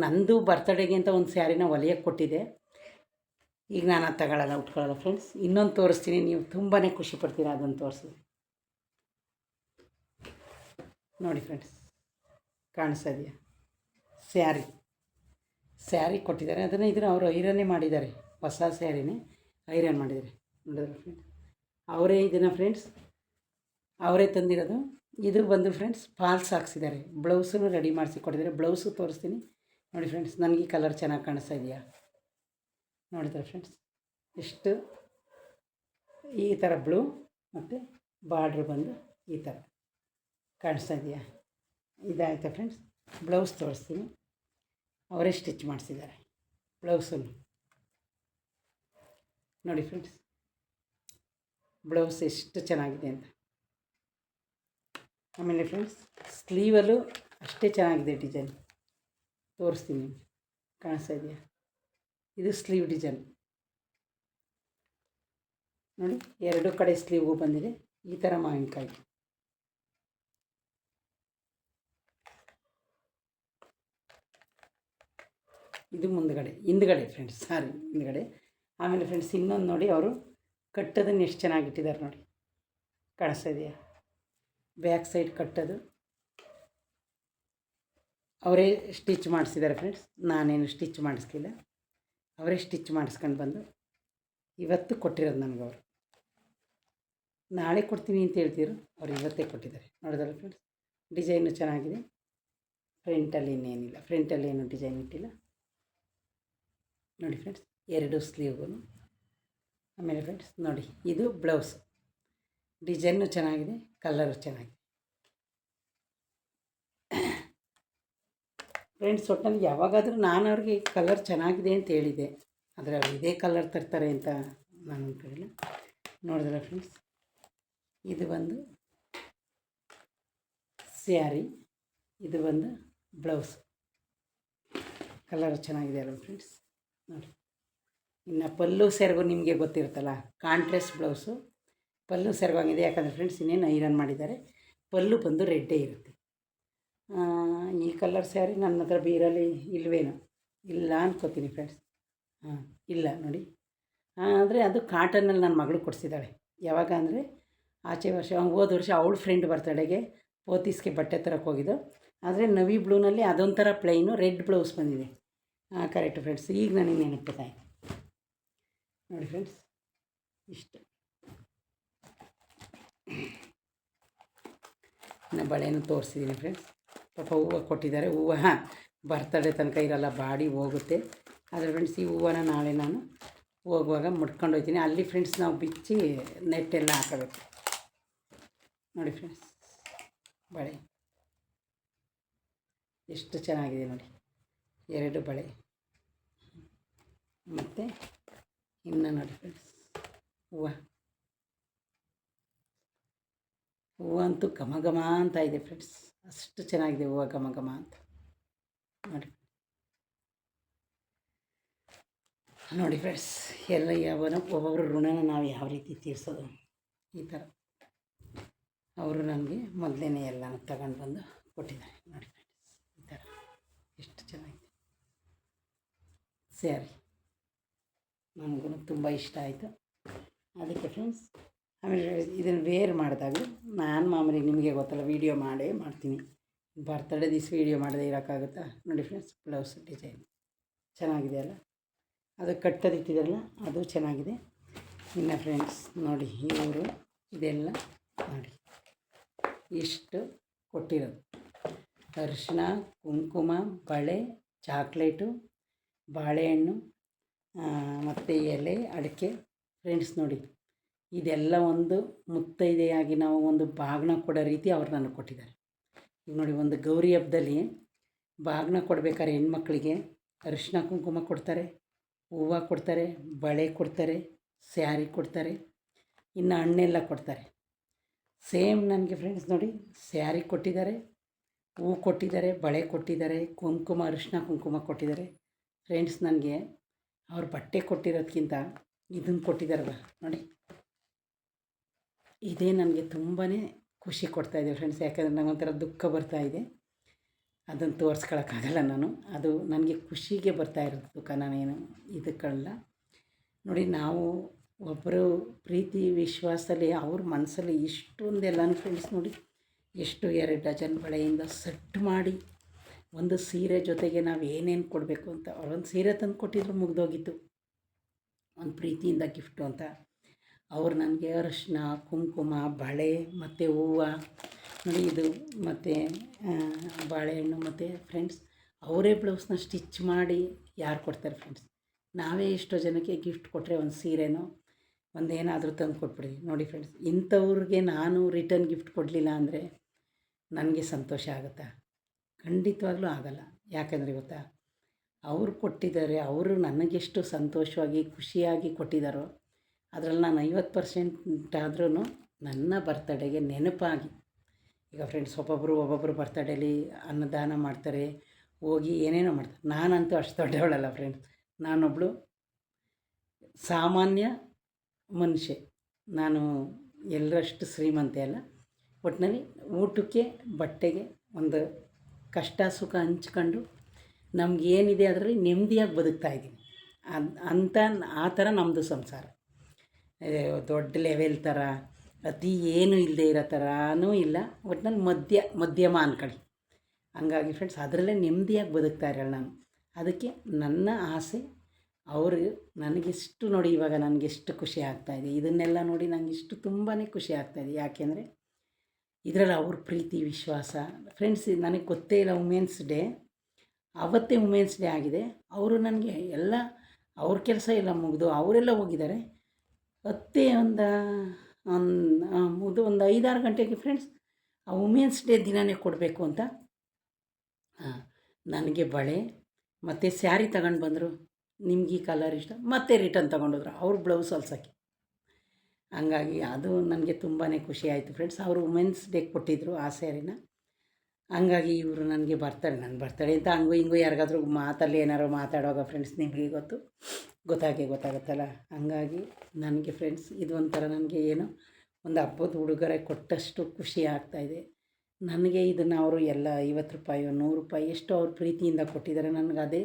ನಂದು ಬರ್ತಡೇಗೆ ಅಂತ ಒಂದು ಸ್ಯಾರಿನ ಹೊಲಿಯೋಕ್ಕೆ ಕೊಟ್ಟಿದ್ದೆ. ಈಗ ನಾನು ಅದು ತಗೊಳ್ಳಲ್ಲ, ಉಟ್ಕೊಳ್ಳಲ್ಲ ಫ್ರೆಂಡ್ಸ್. ಇನ್ನೊಂದು ತೋರಿಸ್ತೀನಿ, ನೀವು ತುಂಬಾ ಖುಷಿ ಪಡ್ತೀರ ಅದನ್ನು ತೋರಿಸಿದೆ ನೋಡಿ ಫ್ರೆಂಡ್ಸ್. ಕಾಣಿಸ್ತಾ ಇದೆಯಾ? ಸ್ಯಾರಿ ಕೊಟ್ಟಿದ್ದಾರೆ. ಅದನ್ನು ಅವರು ಐರನ್ನೇ ಮಾಡಿದ್ದಾರೆ. ಹೊಸ ಸ್ಯಾರಿನೇ ಐರನ್ ಮಾಡಿದ್ದಾರೆ ನೋಡಿದ್ರೆ ಫ್ರೆಂಡ್ಸ್. ಅವರೇ ಇದನ್ನು ಫ್ರೆಂಡ್ಸ್ ಅವರೇ ತಂದಿರೋದು. ಇದು ಬಂದು ಫ್ರೆಂಡ್ಸ್ ಫಾಲ್ಸ್ ಹಾಕ್ಸಿದ್ದಾರೆ. ಬ್ಲೌಸನ್ನು ರೆಡಿ ಮಾಡಿಸಿ ಕೊಟ್ಟಿದ್ದಾರೆ. ಬ್ಲೌಸು ತೋರಿಸ್ತೀನಿ ನೋಡಿ ಫ್ರೆಂಡ್ಸ್. ನನಗೆ ಈ ಕಲರ್ ಚೆನ್ನಾಗಿ ಕಾಣಿಸ್ತಾ ಇದೆಯಾ ನೋಡಿದ್ರೆ ಫ್ರೆಂಡ್ಸ್. ಎಷ್ಟು ಈ ಥರ ಬ್ಲೂ ಮತ್ತು ಬಾರ್ಡ್ರ್ ಬಂದು ಈ ಥರ ಕಾಣಿಸ್ತಾ ಇದೆಯಾ? ಇದಾಯ್ತಾ ಫ್ರೆಂಡ್ಸ್? ಬ್ಲೌಸ್ ತೋರಿಸ್ತೀನಿ. ಅವರೇ ಸ್ಟಿಚ್ ಮಾಡಿಸಿದ್ದಾರೆ ಬ್ಲೌಸನ್ನು ನೋಡಿ ಫ್ರೆಂಡ್ಸ್. ಬ್ಲೌಸ್ ಎಷ್ಟು ಚೆನ್ನಾಗಿದೆ ಅಂತ. ಆಮೇಲೆ ಫ್ರೆಂಡ್ಸ್ ಸ್ಲೀವಲ್ಲೂ ಅಷ್ಟೇ ಚೆನ್ನಾಗಿದೆ ಡಿಸೈನ್. ತೋರಿಸ್ತೀನಿ ನಿಮಗೆ, ಕಾಣಿಸ್ತಾ ಇದೆಯಾ? ಇದು ಸ್ಲೀವ್ ಡಿಸೈನ್ ನೋಡಿ. 2 ಕಡೆ ಸ್ಲೀವು ಬಂದಿದೆ. ಈ ಥರ ಮಾವಿನಕಾಯಿ ಇದು ಹಿಂದ್ಗಡೆ ಫ್ರೆಂಡ್ಸ್, ಹಿಂದ್ಗಡೆ. ಆಮೇಲೆ ಫ್ರೆಂಡ್ಸ್ ಇನ್ನೊಂದು ನೋಡಿ, ಅವರು ಕಟ್ಟೋದನ್ನು ಎಷ್ಟು ಚೆನ್ನಾಗಿಟ್ಟಿದ್ದಾರೆ ನೋಡಿ, ಕಾಣಿಸ್ತಾ ಇದೆಯಾ? ಬ್ಯಾಕ್ ಸೈಡ್ ಕಟ್ಟೋದು ಅವರೇ ಸ್ಟಿಚ್ ಮಾಡಿಸಿದ್ದಾರೆ ಫ್ರೆಂಡ್ಸ್, ನಾನೇನು ಸ್ಟಿಚ್ ಮಾಡಿಸ್ಲಿಲ್ಲ. ಅವರೇ ಸ್ಟಿಚ್ ಮಾಡಿಸ್ಕೊಂಡು ಬಂದು ಇವತ್ತು ಕೊಟ್ಟಿರೋದು ನನಗೆ. ಅವರು ನಾಳೆ ಕೊಡ್ತೀನಿ ಅಂತ ಹೇಳ್ತಿದ್ರು, ಅವ್ರು ಇವತ್ತೇ ಕೊಟ್ಟಿದ್ದಾರೆ. ನೋಡಿದ್ರಲ್ಲ ಫ್ರೆಂಡ್ಸ್, ಡಿಸೈನು ಚೆನ್ನಾಗಿದೆ. ಫ್ರಂಟಲ್ಲಿ ಇನ್ನೇನಿಲ್ಲ, ಫ್ರಂಟಲ್ಲಿ ಏನು ಡಿಸೈನ್ ಇಟ್ಟಿಲ್ಲ ನೋಡಿ ಫ್ರೆಂಡ್ಸ್, 2 ಸ್ಲೀವ್ಗೂ. ಆಮೇಲೆ ಫ್ರೆಂಡ್ಸ್ ನೋಡಿ, ಇದು ಬ್ಲೌಸ್. ಡಿಸೈನು ಚೆನ್ನಾಗಿದೆ, ಕಲರು ಚೆನ್ನಾಗಿದೆ ಫ್ರೆಂಡ್ಸ್. ಒಟ್ಟಿನಲ್ಲಿ ಯಾವಾಗಾದರೂ ನಾನು ಅವ್ರಿಗೆ ಕಲರ್ ಚೆನ್ನಾಗಿದೆ ಅಂತ ಹೇಳಿದೆ, ಆದರೆ ಅವ್ರು ಇದೇ ಕಲರ್ ತರ್ತಾರೆ ಅಂತ ನಾನು ಅಂದ್ಕೊಂಡಿಲ್ಲ. ನೋಡಿದ್ರೆ ಫ್ರೆಂಡ್ಸ್, ಇದು ಒಂದು ಸ್ಯಾರಿ, ಇದು ಒಂದು ಬ್ಲೌಸ್. ಕಲರ್ ಚೆನ್ನಾಗಿದೆ ಅಲ್ಲ ಫ್ರೆಂಡ್ಸ್ ನೋಡಿ. ಇನ್ನು ಪಲ್ಲು ಸೆರಗು ನಿಮಗೆ ಗೊತ್ತಿರುತ್ತಲ್ಲ, ಕಾಂಟ್ರಾಸ್ಟ್ ಬ್ಲೌಸು. ಪಲ್ಲು ಸೆರಗಾಗಿದೆ, ಯಾಕಂದರೆ ಫ್ರೆಂಡ್ಸ್ ಇನ್ನೇನು ಐರನ್ ಮಾಡಿದ್ದಾರೆ. ಪಲ್ಲು ಬಂದು ರೆಡ್ಡೇ ಇರುತ್ತೆ. ಈ ಕಲರ್ ಸ್ಯಾರಿ ನನ್ನ ಹತ್ರ ಬೀರಲ್ಲಿ ಇಲ್ವೇನೋ, ಇಲ್ಲ ಅನ್ಕೋತೀನಿ ಫ್ರೆಂಡ್ಸ್. ಇಲ್ಲ ನೋಡಿ. ಆದರೆ ಅದು ಕಾಟನಲ್ಲಿ ನನ್ನ ಮಗಳು ಕೊಡಿಸಿದ್ದಾಳೆ. ಯಾವಾಗ ಅಂದರೆ ಹೋದ ವರ್ಷ ಅವಳ ಫ್ರೆಂಡ್ ಬರ್ತಡೆಗೆ ಪೋತೀಸ್ಗೆ ಬಟ್ಟೆ ತರಕ್ಕೆ ಹೋಗಿದ್ದು. ಆದರೆ ನವಿ ಬ್ಲೂನಲ್ಲಿ ಅದೊಂಥರ ಪ್ಲೈನು ರೆಡ್ ಬ್ಲೌಸ್ ಬಂದಿದೆ. ಕರೆಕ್ಟ್ ಫ್ರೆಂಡ್ಸ್, ಈಗ ನನಗೆ ನೆನಪಿದ್ದಾಯಿತು ನೋಡಿ ಫ್ರೆಂಡ್ಸ್. ಇಷ್ಟು ಇನ್ನು ಬಳೆನೂ ತೋರಿಸಿದ್ದೀನಿ ಫ್ರೆಂಡ್ಸ್. ಪಾಪ ಹೂವು ಕೊಟ್ಟಿದ್ದಾರೆ. ಹೂವು ಬರ್ತಡೇ ತನಕ ಇರಲ್ಲ, ಬಾಡಿ ಹೋಗುತ್ತೆ. ಆದರೆ ಫ್ರೆಂಡ್ಸ್, ಈ ಹೂವನ್ನ ನಾಳೆ ನಾನು ಹೋಗುವಾಗ ಮುಡ್ಕೊಂಡು ಹೋಗ್ತೀನಿ. ಅಲ್ಲಿ ಫ್ರೆಂಡ್ಸ್ ನಾವು ಬಿಚ್ಚಿ ನೆಟ್ಟೆಲ್ಲ ಹಾಕಬೇಕು ನೋಡಿ ಫ್ರೆಂಡ್ಸ್. ಬಳೆ ಎಷ್ಟು ಚೆನ್ನಾಗಿದೆ ನೋಡಿ, 2 ಬಳೆ. ಮತ್ತು ಇನ್ನು ನೋಡಿ ಫ್ರೆಂಡ್ಸ್, ಹೂವು ಅಂತೂ ಘಮ ಘಮ ಅಂತ ಇದೆ ಫ್ರೆಂಡ್ಸ್, ಅಷ್ಟು ಚೆನ್ನಾಗಿದೆ ಹೂವು, ಘಮ ಘಮ ಅಂತ ನೋಡಿ ಫ್ರೆಂಡ್ಸ್. ಎಲ್ಲ ಒಬ್ಬೊಬ್ಬರು ಋಣನ ನಾವು ಯಾವ ರೀತಿ ತೀರಿಸೋದು, ಈ ಥರ ಅವರು ನನಗೆ ಮೊದಲೇ ಎಲ್ಲನೂ ತಗೊಂಡು ಬಂದು ಕೊಟ್ಟಿದ್ದಾರೆ ನೋಡಿ ಫ್ರೆಂಡ್ಸ್. ಈ ಥರ ಎಷ್ಟು ಚೆನ್ನಾಗಿದೆ ಸ್ಯಾರಿ, ನನಗೂ ತುಂಬ ಇಷ್ಟ ಆಯಿತು. ಅದಕ್ಕೆ ಫ್ರೆಂಡ್ಸ್, ಆಮೇಲೆ ಇದನ್ನು ವೇರ್ ಮಾಡಿದಾಗ ನಾನು ಮಾಮೂಲಿ ನಿಮಗೆ ಗೊತ್ತಲ್ಲ, ವೀಡಿಯೋ ಮಾಡ್ತೀನಿ. ಬರ್ತಡೇ ದಿವಸ ವೀಡಿಯೋ ಮಾಡದೆ ಇರೋಕ್ಕಾಗುತ್ತಾ ನೋಡಿ ಫ್ರೆಂಡ್ಸ್. ಬ್ಲೌಸ್ ಡಿಸೈನ್ ಚೆನ್ನಾಗಿದೆ ಅಲ್ಲ, ಅದು ಕಟ್ಟೋದಿಟ್ಟಿದಾರಲ್ಲ ಅದು ಚೆನ್ನಾಗಿದೆ. ಇನ್ನು ಫ್ರೆಂಡ್ಸ್ ನೋಡಿ, ಇವರು ಇದೆಲ್ಲ ನೋಡಿ ಇಷ್ಟು ಕೊಟ್ಟಿರೋದು: ಅರಿಶಿನ, ಕುಂಕುಮ, ಬಳೆ, ಚಾಕ್ಲೇಟು, ಬಾಳೆಹಣ್ಣು, ಮತ್ತು ಎಲೆ, ಅಡಿಕೆ. ಫ್ರೆಂಡ್ಸ್ ನೋಡಿ, ಇದೆಲ್ಲ ಒಂದು ಮುತ್ತೈದೆಯಾಗಿ ನಾವು ಒಂದು ಬಾಗಿನ ಕೊಡೋ ರೀತಿ ಅವ್ರು ನನಗೆ ಕೊಟ್ಟಿದ್ದಾರೆ. ಈಗ ನೋಡಿ, ಒಂದು ಗೌರಿ ಹಬ್ಬದಲ್ಲಿ ಬಾಗಿನ ಕೊಡ್ಬೇಕಾದ್ರೆ ಹೆಣ್ಮಕ್ಳಿಗೆ ಅರಿಶಿನ ಕುಂಕುಮ ಕೊಡ್ತಾರೆ, ಹೂವು ಕೊಡ್ತಾರೆ, ಬಳೆ ಕೊಡ್ತಾರೆ, ಸ್ಯಾರಿ ಕೊಡ್ತಾರೆ, ಇನ್ನು ಹಣ್ಣೆಲ್ಲ ಕೊಡ್ತಾರೆ. ಸೇಮ್ ನನಗೆ ಫ್ರೆಂಡ್ಸ್ ನೋಡಿ, ಸ್ಯಾರಿ ಕೊಟ್ಟಿದ್ದಾರೆ, ಹೂವು ಕೊಟ್ಟಿದ್ದಾರೆ, ಬಳೆ ಕೊಟ್ಟಿದ್ದಾರೆ, ಕುಂಕುಮ, ಅರಿಶಿನ ಕುಂಕುಮ ಕೊಟ್ಟಿದ್ದಾರೆ. ಫ್ರೆಂಡ್ಸ್, ನನಗೆ ಅವ್ರು ಬಟ್ಟೆ ಕೊಟ್ಟಿರೋದಕ್ಕಿಂತ ಇದನ್ನು ಕೊಟ್ಟಿದ್ದಾರಲ್ಲ ನೋಡಿ, ಇದೇ ನನಗೆ ತುಂಬಾ ಖುಷಿ ಕೊಡ್ತಾಯಿದೆ ಫ್ರೆಂಡ್ಸ್. ಯಾಕಂದರೆ ನನಗೊಂಥರ ದುಃಖ ಬರ್ತಾಯಿದೆ, ಅದನ್ನು ತೋರಿಸ್ಕೊಳಕ್ಕಾಗಲ್ಲ ನಾನು. ಅದು ನನಗೆ ಖುಷಿಗೆ ಬರ್ತಾ ಇರೋದು ದುಃಖ, ನಾನೇನು ಇದಕ್ಕಲ್ಲ ನೋಡಿ. ನಾವು ಒಬ್ಬರು ಪ್ರೀತಿ ವಿಶ್ವಾಸದಲ್ಲಿ ಅವ್ರ ಮನಸ್ಸಲ್ಲಿ ಇಷ್ಟೊಂದೆಲ್ಲನೂ ಫ್ರೆಂಡ್ಸ್ ನೋಡಿ, ಎಷ್ಟು 2 ಡಜನ್ ಬಳೆಯಿಂದ ಸೆಟ್ ಮಾಡಿ ಒಂದು ಸೀರೆ ಜೊತೆಗೆ ನಾವು ಏನೇನು ಕೊಡಬೇಕು ಅಂತ, ಅವರೊಂದು ಸೀರೆ ತಂದು ಕೊಟ್ಟಿದ್ರು, ಮುಗಿದೋಗಿತ್ತು. ಒಂದು ಪ್ರೀತಿಯಿಂದ ಗಿಫ್ಟು ಅಂತ ಅವ್ರು ನನಗೆ ಅರಿಶಿನ, ಕುಂಕುಮ, ಬಳೆ ಮತ್ತು ಹೂವು ನೋಡಿ, ಇದು ಮತ್ತು ಬಾಳೆಹಣ್ಣು. ಮತ್ತು ಫ್ರೆಂಡ್ಸ್, ಅವರೇ ಬ್ಲೌಸ್ನ ಸ್ಟಿಚ್ ಮಾಡಿ ಯಾರು ಕೊಡ್ತಾರೆ ಫ್ರೆಂಡ್ಸ್? ನಾವೇ ಎಷ್ಟೋ ಜನಕ್ಕೆ ಗಿಫ್ಟ್ ಕೊಟ್ಟರೆ ಒಂದು ಸೀರೆನೋ ಒಂದೇನಾದರೂ ತಂದು ಕೊಟ್ಬಿಡಿ ನೋಡಿ ಫ್ರೆಂಡ್ಸ್. ಇಂಥವ್ರಿಗೆ ನಾನು ರಿಟರ್ನ್ ಗಿಫ್ಟ್ ಕೊಡಲಿಲ್ಲ ಅಂದರೆ ನನಗೆ ಸಂತೋಷ ಆಗುತ್ತಾ? ಖಂಡಿತವಾಗ್ಲೂ ಆಗಲ್ಲ. ಯಾಕಂದರೆ ಗೊತ್ತಾ, ಅವರು ಕೊಟ್ಟಿದ್ದಾರೆ, ಅವರು ನನಗೆಷ್ಟು ಸಂತೋಷವಾಗಿ ಖುಷಿಯಾಗಿ ಕೊಟ್ಟಿದ್ದಾರೋ ಅದರಲ್ಲಿ ನಾನು 50% ಆದ್ರೂ ನನ್ನ ಬರ್ತಡೆಗೆ ನೆನಪಾಗಿ. ಈಗ ಫ್ರೆಂಡ್ಸ್, ಒಬ್ಬೊಬ್ಬರು ಬರ್ತಡೇಲಿ ಅನ್ನದಾನ ಮಾಡ್ತಾರೆ, ಹೋಗಿ ಏನೇನೋ ಮಾಡ್ತಾರೆ. ನಾನಂತೂ ಅಷ್ಟು ದೊಡ್ಡವಳಲ್ಲ ಫ್ರೆಂಡ್ಸ್, ನಾನೊಬ್ಬಳು ಸಾಮಾನ್ಯ ಮನುಷ್ಯ. ನಾನು ಎಲ್ಲರಷ್ಟು ಶ್ರೀಮಂತೆ ಅಲ್ಲ. ಒಟ್ಟಿನಲ್ಲಿ ಊಟಕ್ಕೆ, ಬಟ್ಟೆಗೆ ಒಂದು ಕಷ್ಟ ಸುಖ ಹಂಚ್ಕೊಂಡು ನಮಗೇನಿದೆ ಅದರಲ್ಲಿ ನೆಮ್ಮದಿಯಾಗಿ ಬದುಕ್ತಾ ಇದ್ದೀನಿ ಅಂತ ಆ ಥರ ನಮ್ಮದು ಸಂಸಾರ. ದೊಡ್ಡ ಲೆವೆಲ್ ಥರ ಅತಿ ಏನೂ ಇಲ್ಲದೆ ಇರೋ ಥರನೂ ಇಲ್ಲ, ಒಟ್ಟಿನಲ್ಲಿ ಮಧ್ಯಮ ಅಂದ್ಕೊಳ್ಳಿ. ಹಂಗಾಗಿ ಫ್ರೆಂಡ್ಸ್ ಅದರಲ್ಲೇ ನೆಮ್ಮದಿಯಾಗಿ ಬದುಕ್ತಾ ಇರೋಳು ನಾನು. ಅದಕ್ಕೆ ನನ್ನ ಆಸೆ ಅವರು ನನಗಿಷ್ಟು ನೋಡಿ, ಇವಾಗ ನನಗೆಷ್ಟು ಖುಷಿ ಆಗ್ತಾಯಿದೆ. ಇದನ್ನೆಲ್ಲ ನೋಡಿ ನನಗಿಷ್ಟು ತುಂಬಾ ಖುಷಿ ಆಗ್ತಾಯಿದೆ. ಯಾಕೆಂದರೆ ಇದರಲ್ಲಿ ಅವ್ರ ಪ್ರೀತಿ ವಿಶ್ವಾಸ. ಫ್ರೆಂಡ್ಸ್, ನನಗೆ ಗೊತ್ತೇ ಇಲ್ಲ ವುಮೆನ್ಸ್ ಡೇ, ಅವತ್ತೇ ವುಮೆನ್ಸ್ ಡೇ ಆಗಿದೆ. ಅವರು ನನಗೆ ಎಲ್ಲ ಅವ್ರ ಕೆಲಸ ಎಲ್ಲ ಮುಗಿದು ಅವರೆಲ್ಲ ಹೋಗಿದ್ದಾರೆ. ಮುಗಿದು ಒಂದು 5-6 ಗಂಟೆಗೆ ಫ್ರೆಂಡ್ಸ್ ಆ ವುಮೆನ್ಸ್ ಡೇ ದಿನವೇ ಕೊಡಬೇಕು ಅಂತ ನನಗೆ ಬಳೆ ಮತ್ತು ಸ್ಯಾರಿ ತಗೊಂಡು ಬಂದರು. ನಿಮ್ಗೆ ಈ ಕಲರ್ ಇಷ್ಟ, ಮತ್ತೆ ರಿಟರ್ನ್ ತೊಗೊಂಡೋದ್ರು ಅವ್ರ ಬ್ಲೌಸ್ ಹೊಲ್ಸೋಕ್ಕೆ. ಹಂಗಾಗಿ ಅದು ನನಗೆ ತುಂಬಾ ಖುಷಿ ಆಯಿತು ಫ್ರೆಂಡ್ಸ್. ಅವರು ವುಮೆನ್ಸ್ ಡೇ ಕೊಟ್ಟಿದ್ದರು ಆ ಸ್ಯಾರಿನ. ಹಂಗಾಗಿ ಇವರು ನನಗೆ ನನ್ನ ಬರ್ತಡೇ ಅಂತ ಹಂಗೂ ಹಿಂಗೂ ಯಾರಿಗಾದ್ರೂ ಮಾತಲ್ಲಿ ಏನಾರು ಮಾತಾಡುವಾಗ ಫ್ರೆಂಡ್ಸ್ ನಿಮಗೆ ಗೊತ್ತಾಗುತ್ತಲ್ಲ. ಹಂಗಾಗಿ ನನಗೆ ಫ್ರೆಂಡ್ಸ್ ಇದು ಒಂಥರ ನನಗೆ ಏನೋ ಒಂದು ಹಬ್ಬದ ಉಡುಗೊರೆ ಕೊಟ್ಟಷ್ಟು ಖುಷಿ ಆಗ್ತಾಯಿದೆ. ನನಗೆ ಇದನ್ನು ಅವರು ಎಲ್ಲ 50 ರೂಪಾಯಿ 100 ರೂಪಾಯಿ ಎಷ್ಟು ಅವ್ರ ಪ್ರೀತಿಯಿಂದ ಕೊಟ್ಟಿದ್ದಾರೆ. ನನಗೆ ಅದೇ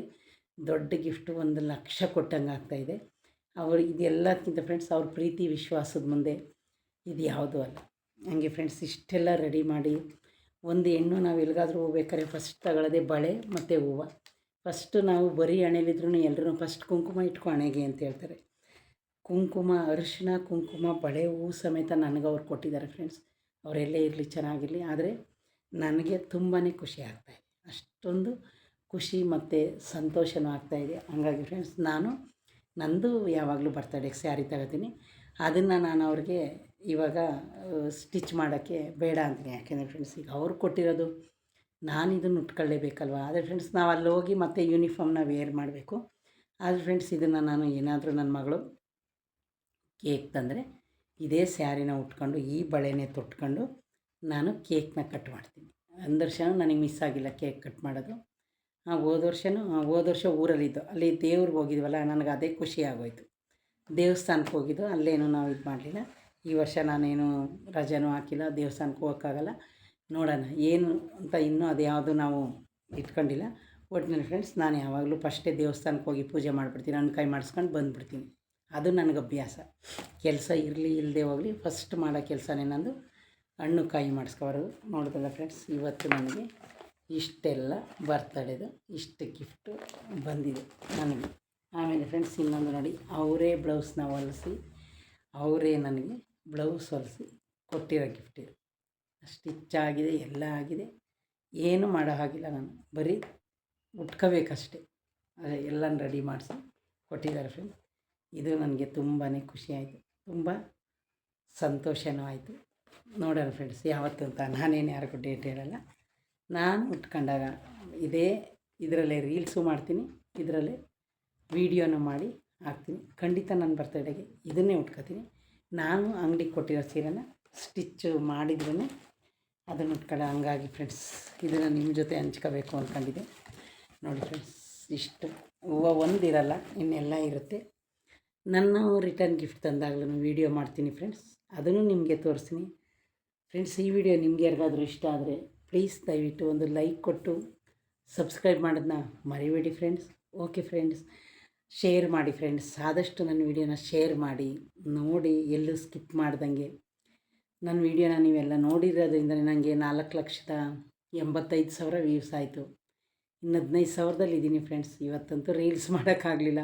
ದೊಡ್ಡ ಗಿಫ್ಟು, 1 ಲಕ್ಷ ಕೊಟ್ಟಂಗೆ ಆಗ್ತಾಯಿದೆ. ಅವರು ಇದೆಲ್ಲಕ್ಕಿಂತ ಫ್ರೆಂಡ್ಸ್ ಅವ್ರ ಪ್ರೀತಿ ವಿಶ್ವಾಸದ ಮುಂದೆ ಇದು ಯಾವುದೂ ಅಲ್ಲ. ಹಂಗೆ ಫ್ರೆಂಡ್ಸ್ ಇಷ್ಟೆಲ್ಲ ರೆಡಿ ಮಾಡಿ ಒಂದು ಹೆಣ್ಣು ನಾವು ಎಲ್ಲಿಗಾದ್ರೂ ಹೋಗ್ಬೇಕಾದ್ರೆ ಫಸ್ಟ್ ತಗೊಳ್ಳೋದೇ ಬಳೆ ಮತ್ತು ಹೂವು. ಫಸ್ಟು ನಾವು ಬರೀ ಹಣೆಲಿದ್ರೂ ಎಲ್ಲರೂ ಫಸ್ಟ್ ಕುಂಕುಮ ಇಟ್ಕೊ ಹಣೆಗೆ ಅಂತ ಹೇಳ್ತಾರೆ. ಕುಂಕುಮ, ಅರಿಶಿಣ, ಕುಂಕುಮ, ಬಳೆ, ಹೂವು ಸಮೇತ ನನಗೆ ಅವ್ರು ಕೊಟ್ಟಿದ್ದಾರೆ ಫ್ರೆಂಡ್ಸ್. ಅವರೆಲ್ಲೇ ಇರಲಿ, ಚೆನ್ನಾಗಿರಲಿ. ಆದರೆ ನನಗೆ ತುಂಬಾ ಖುಷಿ ಆಗ್ತಾಯಿದೆ. ಅಷ್ಟೊಂದು ಖುಷಿ ಮತ್ತು ಸಂತೋಷವೂ ಆಗ್ತಾಯಿದೆ. ಹಂಗಾಗಿ ಫ್ರೆಂಡ್ಸ್ ನಂದು ಯಾವಾಗಲೂ ಬರ್ತಡೇಗೆ ಸ್ಯಾರಿ ತಗೋತೀನಿ. ಅದನ್ನು ನಾನು ಅವ್ರಿಗೆ ಇವಾಗ ಸ್ಟಿಚ್ ಮಾಡೋಕ್ಕೆ ಬೇಡ ಅಂತೀನಿ. ಯಾಕೆಂದರೆ ಫ್ರೆಂಡ್ಸ್ ಈಗ ಅವ್ರು ಕೊಟ್ಟಿರೋದು ನಾನು ಇದನ್ನು ಉಟ್ಕೊಳ್ಳೇಬೇಕಲ್ವ. ಆದರೆ ಫ್ರೆಂಡ್ಸ್ ನಾವು ಅಲ್ಲಿ ಹೋಗಿ ಮತ್ತೆ ಯೂನಿಫಾರ್ಮ್ನ ವೇರ್ ಮಾಡಬೇಕು. ಆದರೆ ಫ್ರೆಂಡ್ಸ್ ಇದನ್ನು ನಾನು ಏನಾದರೂ ನನ್ನ ಮಗಳು ಕೇಕ್ ತಂದರೆ ಇದೇ ಸ್ಯಾರಿನ ಉಟ್ಕೊಂಡು ಈ ಬಳೆನೇ ತೊಟ್ಕೊಂಡು ನಾನು ಕೇಕ್ನ ಕಟ್ ಮಾಡ್ತೀನಿ. ಒಂದು ವರ್ಷವೂ ನನಗೆ ಮಿಸ್ ಆಗಿಲ್ಲ ಕೇಕ್ ಕಟ್ ಮಾಡೋದು. ಹೋದ ವರ್ಷ ಊರಲ್ಲಿದ್ದು ಅಲ್ಲಿ ದೇವ್ರಿಗೆ ಹೋಗಿದ್ವಲ್ಲ, ನನಗೆ ಅದೇ ಖುಷಿ ಆಗೋಯ್ತು. ದೇವಸ್ಥಾನಕ್ಕೆ ಹೋಗಿದ್ದು, ಅಲ್ಲೇನು ನಾವು ಇದು ಮಾಡಲಿಲ್ಲ. ಈ ವರ್ಷ ನಾನೇನು ರಜೆನೂ ಹಾಕಿಲ್ಲ, ದೇವಸ್ಥಾನಕ್ಕೆ ಹೋಗೋಕ್ಕಾಗಲ್ಲ. ನೋಡೋಣ ಏನು ಅಂತ, ಇನ್ನೂ ಅದು ಯಾವುದು ನಾವು ಇಟ್ಕೊಂಡಿಲ್ಲ. ಒಟ್ಟಿನಲ್ಲಿ ಫ್ರೆಂಡ್ಸ್ ನಾನು ಯಾವಾಗಲೂ ಫಸ್ಟೇ ದೇವಸ್ಥಾನಕ್ಕೆ ಹೋಗಿ ಪೂಜೆ ಮಾಡಿಬಿಡ್ತೀನಿ, ಹಣ್ಣು ಕಾಯಿ ಮಾಡಿಸ್ಕೊಂಡು ಬಂದುಬಿಡ್ತೀನಿ. ಅದು ನನಗೆ ಅಭ್ಯಾಸ. ಕೆಲಸ ಇರಲಿ ಇಲ್ಲದೆ ಹೋಗಲಿ ಫಸ್ಟ್ ಮಾಡೋ ಕೆಲಸನೇ ನಂದು ಹಣ್ಣು ಕಾಯಿ ಮಾಡಿಸ್ಕೊಬಾರೋದು. ನೋಡಿದ್ರಲ್ಲ ಫ್ರೆಂಡ್ಸ್, ಇವತ್ತು ನನಗೆ ಇಷ್ಟೆಲ್ಲ ಬರ್ತಡೇದು ಇಷ್ಟು ಗಿಫ್ಟು ಬಂದಿದೆ ನನಗೆ. ಆಮೇಲೆ ಫ್ರೆಂಡ್ಸ್ ಇನ್ನೊಂದು ನೋಡಿ, ಅವರೇ ಬ್ಲೌಸ್ನ ಹೊಲಿಸಿ ಅವರೇ ನನಗೆ ಬ್ಲೌಸ್ ಹೊಲಿಸಿ ಕೊಟ್ಟಿರೋ ಗಿಫ್ಟ್ ಇದು. ಸ್ಟಿಚ್ ಆಗಿದೆ, ಎಲ್ಲ ಆಗಿದೆ, ಏನು ಮಾಡೋ ಹಾಗಿಲ್ಲ. ನಾನು ಬರೀ ಉಟ್ಕೋಬೇಕಷ್ಟೆ. ಎಲ್ಲನೂ ರೆಡಿ ಮಾಡಿಸಿ ಕೊಟ್ಟಿದ್ದಾರೆ ಫ್ರೆಂಡ್ಸ್. ಇದು ನನಗೆ ತುಂಬಾ ಖುಷಿ ಆಯಿತು, ತುಂಬ ಸಂತೋಷವೂ ಆಯಿತು. ನೋಡೋಣ ಫ್ರೆಂಡ್ಸ್ ಯಾವತ್ತು ಅಂತ ನಾನೇನು ಯಾರಿಗೂ ಡೇಟ್ ಹೇಳಲ್ಲ. ನಾನು ಉಟ್ಕೊಂಡಾಗ ಇದರಲ್ಲೇ ರೀಲ್ಸು ಮಾಡ್ತೀನಿ, ಇದರಲ್ಲೇ ವೀಡಿಯೋನ ಮಾಡಿ ಹಾಕ್ತೀನಿ. ಖಂಡಿತ ನನ್ನ ಬರ್ತಡೇಗೆ ಇದನ್ನೇ ಉಟ್ಕೋತೀನಿ. ನಾನು ಅಂಗಡಿಗೆ ಕೊಟ್ಟಿರೋ ಸೀರೆನ ಸ್ಟಿಚ್ಚು ಮಾಡಿದ್ರೇ ಅದನ್ನು ಉಟ್ಕೊಳ್ಳೋ. ಹಂಗಾಗಿ ಫ್ರೆಂಡ್ಸ್ ಇದನ್ನು ನಿಮ್ಮ ಜೊತೆ ಹಂಚ್ಕೋಬೇಕು ಅಂದ್ಕೊಂಡಿದ್ದೆ. ನೋಡಿ ಫ್ರೆಂಡ್ಸ್, ಇಷ್ಟು ಹೂವು ಒಂದಿರಲ್ಲ, ಇನ್ನೆಲ್ಲ ಇರುತ್ತೆ. ನಾನು ರಿಟರ್ನ್ ಗಿಫ್ಟ್ ತಂದಾಗಲೂ ವೀಡಿಯೋ ಮಾಡ್ತೀನಿ ಫ್ರೆಂಡ್ಸ್, ಅದನ್ನು ನಿಮಗೆ ತೋರಿಸ್ತೀನಿ. ಫ್ರೆಂಡ್ಸ್ ಈ ವಿಡಿಯೋ ನಿಮ್ಗೆ ಯಾರಿಗಾದರೂ ಇಷ್ಟ ಆದರೆ ಪ್ಲೀಸ್ ದಯವಿಟ್ಟು ಒಂದು ಲೈಕ್ ಕೊಟ್ಟು ಸಬ್ಸ್ಕ್ರೈಬ್ ಮಾಡೋದನ್ನ ಮರಿಬೇಡಿ ಫ್ರೆಂಡ್ಸ್. ಓಕೆ ಫ್ರೆಂಡ್ಸ್, ಶೇರ್ ಮಾಡಿ ಫ್ರೆಂಡ್ಸ್. ಆದಷ್ಟು ನನ್ನ ವೀಡಿಯೋನ ಶೇರ್ ಮಾಡಿ, ನೋಡಿ, ಎಲ್ಲೂ ಸ್ಕಿಪ್ ಮಾಡ್ದಂಗೆ. ನನ್ನ ವೀಡಿಯೋನ ನೀವೆಲ್ಲ ನೋಡಿರೋದ್ರಿಂದ ನನಗೆ 4,85,000 ವ್ಯೂಸ್ ಆಯಿತು. ಇನ್ನು 15,000ದಲ್ಲಿ ಇದ್ದೀನಿ ಫ್ರೆಂಡ್ಸ್. ಇವತ್ತಂತೂ ರೀಲ್ಸ್ ಮಾಡೋಕ್ಕಾಗಲಿಲ್ಲ,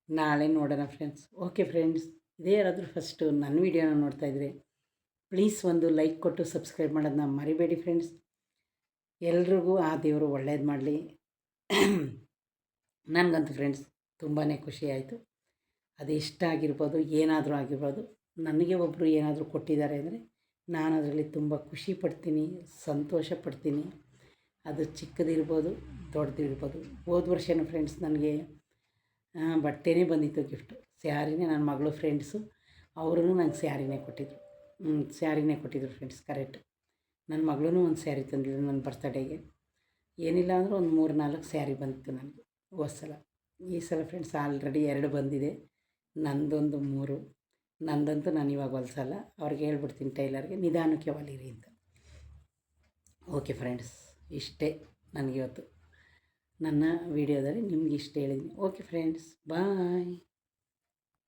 ನಾಳೆ ನೋಡೋಣ ಫ್ರೆಂಡ್ಸ್. ಓಕೆ ಫ್ರೆಂಡ್ಸ್, ಇದೇ ಯಾರಾದರೂ ಫಸ್ಟು ನನ್ನ ವೀಡಿಯೋನ ನೋಡ್ತಾಯಿದ್ರೆ ಪ್ಲೀಸ್ ಒಂದು ಲೈಕ್ ಕೊಟ್ಟು ಸಬ್ಸ್ಕ್ರೈಬ್ ಮಾಡೋದನ್ನ ಮರಿಬೇಡಿ ಫ್ರೆಂಡ್ಸ್. ಎಲ್ರಿಗೂ ಆ ದೇವರು ಒಳ್ಳೇದು ಮಾಡಲಿ. ನನಗಂತೂ ಫ್ರೆಂಡ್ಸ್ ತುಂಬಾ ಖುಷಿ ಆಯಿತು. ಅದು ಇಷ್ಟ ಆಗಿರ್ಬೋದು, ಏನಾದರೂ ಆಗಿರ್ಬೋದು, ನನಗೆ ಒಬ್ಬರು ಏನಾದರೂ ಕೊಟ್ಟಿದ್ದಾರೆ ಅಂದರೆ ನಾನು ಅದರಲ್ಲಿ ತುಂಬ ಖುಷಿ ಪಡ್ತೀನಿ, ಸಂತೋಷ ಪಡ್ತೀನಿ. ಅದು ಚಿಕ್ಕದಿರ್ಬೋದು, ದೊಡ್ಡದಿರ್ಬೋದು. ಹೋದ ವರ್ಷವೂ ಫ್ರೆಂಡ್ಸ್ ನನಗೆ ಬಟ್ಟೆನೇ ಬಂದಿತ್ತು ಗಿಫ್ಟು, ಸ್ಯಾರಿನೇ. ನನ್ನ ಮಗಳು ಫ್ರೆಂಡ್ಸು ಅವರು ನಂಗೆ ಸ್ಯಾರಿನೇ ಕೊಟ್ಟಿದ್ರು ಫ್ರೆಂಡ್ಸ್. ಕರೆಕ್ಟ್, ನನ್ನ ಮಗಳೂ ಒಂದು ಸ್ಯಾರಿ ತಂದಿದ್ದು ನನ್ನ ಬರ್ತಡೇಗೆ. ಏನಿಲ್ಲ ಅಂದರೂ ಒಂದು 3-4 ಸ್ಯಾರಿ ಬಂದಿತ್ತು ನನಗೆ ಹೋದ ಸಲ. ಈ ಸಲ ಫ್ರೆಂಡ್ಸ್ ಆಲ್ರೆಡಿ 2 ಬಂದಿದೆ, ನಂದೊಂದು 3. ನಂದಂತೂ ನಾನು ಇವಾಗ ಹೊಲ್ಸಲ್ಲ, ಅವ್ರಿಗೆ ಹೇಳ್ಬಿಡ್ತೀನಿ ಟೈಲರ್ಗೆ ನಿಧಾನಕ್ಕೆ ಹೊಲಿರಿ ಅಂತ. ಓಕೆ ಫ್ರೆಂಡ್ಸ್, ಇಷ್ಟೇ ನನಗಿವತ್ತು ನನ್ನ ವಿಡಿಯೋದಲ್ಲಿ ನಿಮ್ಗೆ ಇಷ್ಟ ಹೇಳಿದ್ದೀನಿ. ಓಕೆ ಫ್ರೆಂಡ್ಸ್, ಬಾಯ್.